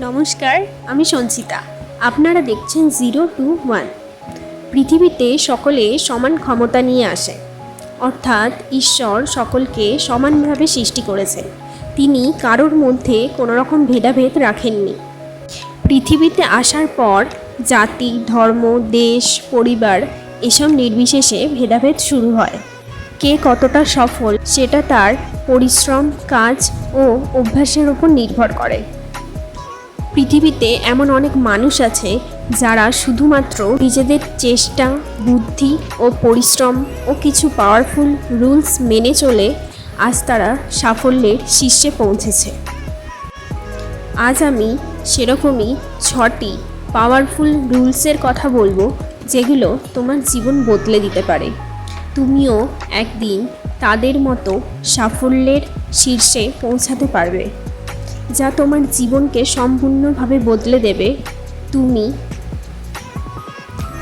নমস্কার, আমি সঞ্চিতা। আপনারা দেখছেন 0 to 1। পৃথিবীতে সকলে সমান ক্ষমতা নিয়ে আসে, অর্থাৎ ঈশ্বর সকলকে সমানভাবে সৃষ্টি করেছেন। তিনি কারোর মধ্যে কোনো রকম ভেদাভেদ রাখেননি। পৃথিবীতে আসার পর জাতি, ধর্ম, দেশ, পরিবার এসব নির্বিশেষে ভেদাভেদ শুরু হয়। কে কতটা সফল সেটা তার পরিশ্রম, কাজ ও অভ্যাসের উপর নির্ভর করে। পৃথিবীতে এমন অনেক মানুষ আছে যারা শুধুমাত্র নিজেদের চেষ্টা, বুদ্ধি ও পরিশ্রম ও কিছু পাওয়ারফুল রুলস মেনে চলে আজ তারা সাফল্যের শীর্ষে পৌঁছেছে। আজ আমি সেরকমই 6টি পাওয়ারফুল রুলসের কথা বলবো, যেগুলো তোমার জীবন বদলে দিতে পারে। তুমিও একদিন তাদের মতো সাফল্যের শীর্ষে পৌঁছাতে পারবে, যা তোমার জীবনকে সম্পূর্ণভাবে বদলে দেবে।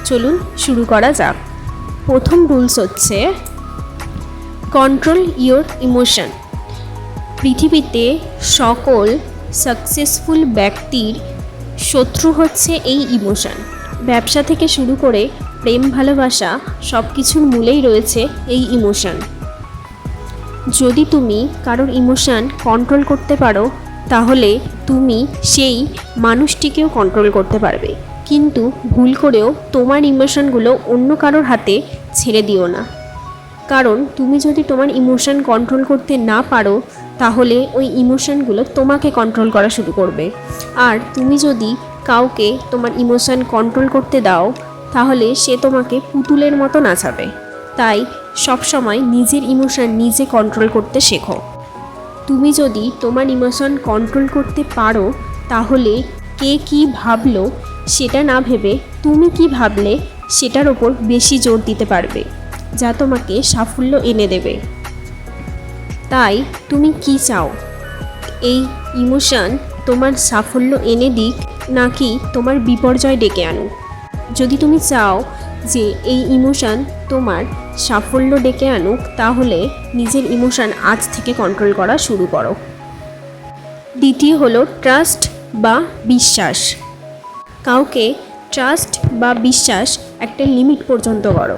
চলুন শুরু করা যাক। প্রথম রুলস হচ্ছে কন্ট্রোল ইওর ইমোশন। পৃথিবীতে সকল সাকসেসফুল ব্যক্তির শত্রু হচ্ছে এই ইমোশন। ব্যবসা থেকে শুরু করে প্রেম, ভালোবাসা সব কিছুর মূলেই রয়েছে এই ইমোশন। যদি তুমি কারোর ইমোশন কন্ট্রোল করতে পারো, তাহলে তুমি সেই মানুষটিকেও কন্ট্রোল করতে পারবে। কিন্তু ভুল করেও তোমার ইমোশনগুলো অন্য কারোর হাতে ছেড়ে দিও না, কারণ তুমি যদি তোমার ইমোশন কন্ট্রোল করতে না পারো, তাহলে ওই ইমোশনগুলো তোমাকে কন্ট্রোল করা শুরু করবে। আর তুমি যদি কাউকে তোমার ইমোশন কন্ট্রোল করতে দাও, তাহলে সে তোমাকে পুতুলের মতো নাচাবে। তাই সবসময় নিজের ইমোশন নিজে কন্ট্রোল করতে শেখো। তুমি যদি তোমার ইমোশন কন্ট্রোল করতে পারো, তাহলে কে কী ভাবলো সেটা না ভেবে তুমি কি ভাবলে সেটার ওপর বেশি জোর দিতে পারবে, যা তোমাকে সাফল্য এনে দেবে। তাই তুমি কি চাও, এই ইমোশন তোমার সাফল্য এনে দিক নাকি তোমার বিপর্যয় ডেকে আনুক? যদি তুমি চাও যে এই ইমোশন তোমার সাফল্য ডেকে আনুক, তাহলে নিজের ইমোশন আজ থেকে কন্ট্রোল করা শুরু করো। দ্বিতীয় হলো ট্রাস্ট বা বিশ্বাস। কাউকে ট্রাস্ট বা বিশ্বাস একটা লিমিট পর্যন্ত করো।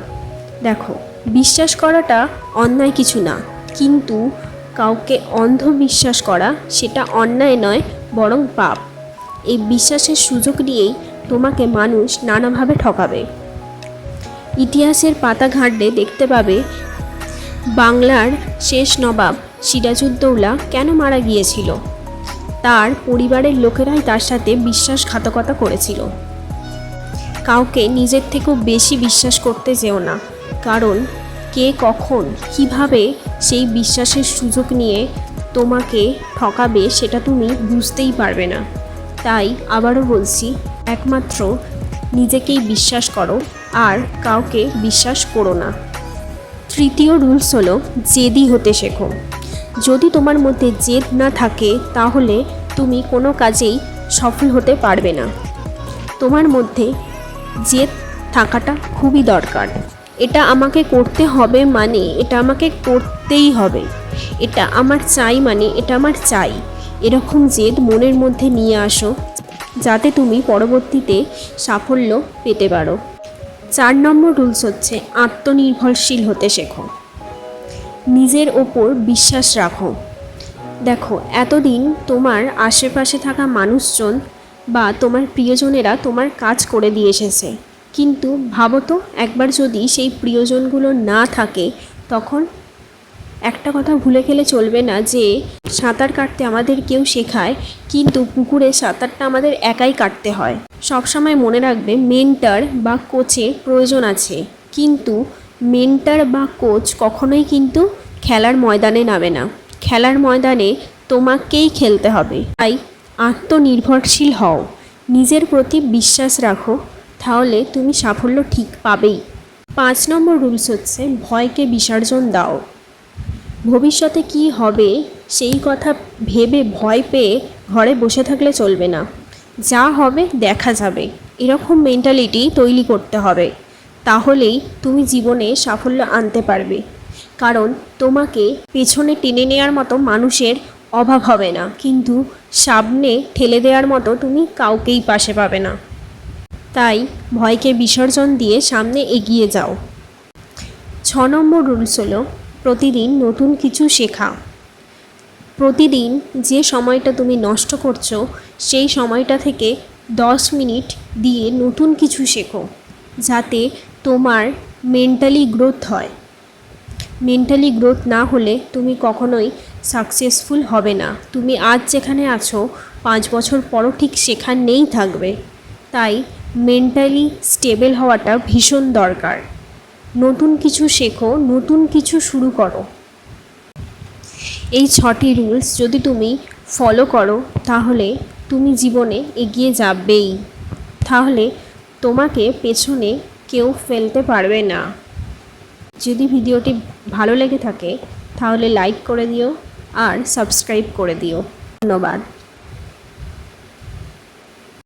দেখো, বিশ্বাস করাটা অন্যায় কিছু না, কিন্তু কাউকে অন্ধ বিশ্বাস করা সেটা অন্যায় নয়, বরং পাপ। এই বিশ্বাসের সুযোগ নিয়েই তোমাকে মানুষ নানাভাবে ঠকাবে। ইতিহাসের পাতা ঘাঁটলে দেখতে পাবে বাংলার শেষ নবাব সিরাজউদ্দৌলা কেন মারা গিয়েছিল। তার পরিবারের লোকেরাই তার সাথে বিশ্বাসঘাতকতা করেছিল। কাউকে নিজের থেকেও বেশি বিশ্বাস করতে যেও না, কারণ কে কখন কিভাবে সেই বিশ্বাসের সুযোগ নিয়ে তোমাকে ঠকাবে সেটা তুমি বুঝতেই পারবে না। তাই আবারও বলছি, একমাত্র নিজেকেই বিশ্বাস করো আর কাউকে বিশ্বাস করো না। তৃতীয় রুলস হলো জেদি হতে শেখো। যদি তোমার মধ্যে জেদ না থাকে, তাহলে তুমি কোনো কাজেই সফল হতে পারবে না। তোমার মধ্যে জেদ থাকাটা খুবই দরকার। এটা আমাকে করতে হবে মানে এটা আমাকে করতেই হবে, এটা আমার চাই মানে এটা আমার চাই। এরকম জেদ মনের মধ্যে নিয়ে আসো, যাতে তুমি পরবর্তীতে সাফল্য পেতে পারো। 4 নম্বর রুলস হচ্ছে আত্মনির্ভরশীল হতে শেখো। নিজের ওপর বিশ্বাস রাখো। দেখো, এতদিন তোমার আশেপাশে থাকা মানুষজন বা তোমার প্রিয়জনেরা তোমার কাজ করে দিয়ে এসেছে, কিন্তু ভাবো তো, একবার যদি সেই প্রিয়জনগুলো না থাকে, তখন একটা কথা ভুলে গেলে চলবে না যে সাঁতার কাটতে আমাদের কেউ শেখায়, কিন্তু পুকুরে সাঁতারটা আমাদের একাই কাটতে হয়। সবসময় মনে রাখবে, মেন্টর বা কোচের প্রয়োজন আছে, কিন্তু মেন্টর বা কোচ কখনোই কিন্তু খেলার ময়দানে নামে না। খেলার ময়দানে তোমাকেই খেলতে হবে। তাই আত্মনির্ভরশীল হও, নিজের প্রতি বিশ্বাস রাখো, তাহলে তুমি সাফল্য ঠিক পাবেই। 5 নম্বর রুলস হচ্ছে ভয়কে বিসর্জন দাও। ভবিষ্যতে কি হবে সেই কথা ভেবে ভয় পেয়ে ঘরে বসে থাকলে চলবে না। যা হবে দেখা যাবে, এরকম মেন্টালিটি তৈরি করতে হবে। তাহলেই তুমি জীবনে সাফল্য আনতে পারবে, কারণ তোমাকে পেছনে টেনে নেওয়ার মতো মানুষের অভাব হবে না, কিন্তু সামনে ঠেলে দেওয়ার মতো তুমি কাউকেই পাশে পাবে না। তাই ভয়কে বিসর্জন দিয়ে সামনে এগিয়ে যাও। 6 নম্বর রুলস হলো প্রতিদিন নতুন কিছু শেখা। প্রতিদিন যে সময়টা তুমি নষ্ট করছো সেই সময়টা থেকে 10 মিনিট দিয়ে নতুন কিছু শেখো, যাতে তোমার মেন্টালি গ্রোথ হয়। মেন্টালি গ্রোথ না হলে তুমি কখনোই সাকসেসফুল হবে না। তুমি আজ যেখানে আছো 5 বছর পরও ঠিক সেখানেই থাকবে। তাই মেন্টালি স্টেবল হওয়াটা ভীষণ দরকার। নতুন কিছু শেখো, নতুন কিছু শুরু করো। এই 6টি রুলস যদি তুমি ফলো করো তাহলে তুমি জীবনে এগিয়ে যাবেই। তাহলে তোমাকে পেছনে কেউ ফেলতে পারবে না। যদি ভিডিওটি ভালো লেগে থাকে তাহলে লাইক করে দিও আর সাবস্ক্রাইব করে দিও। ধন্যবাদ।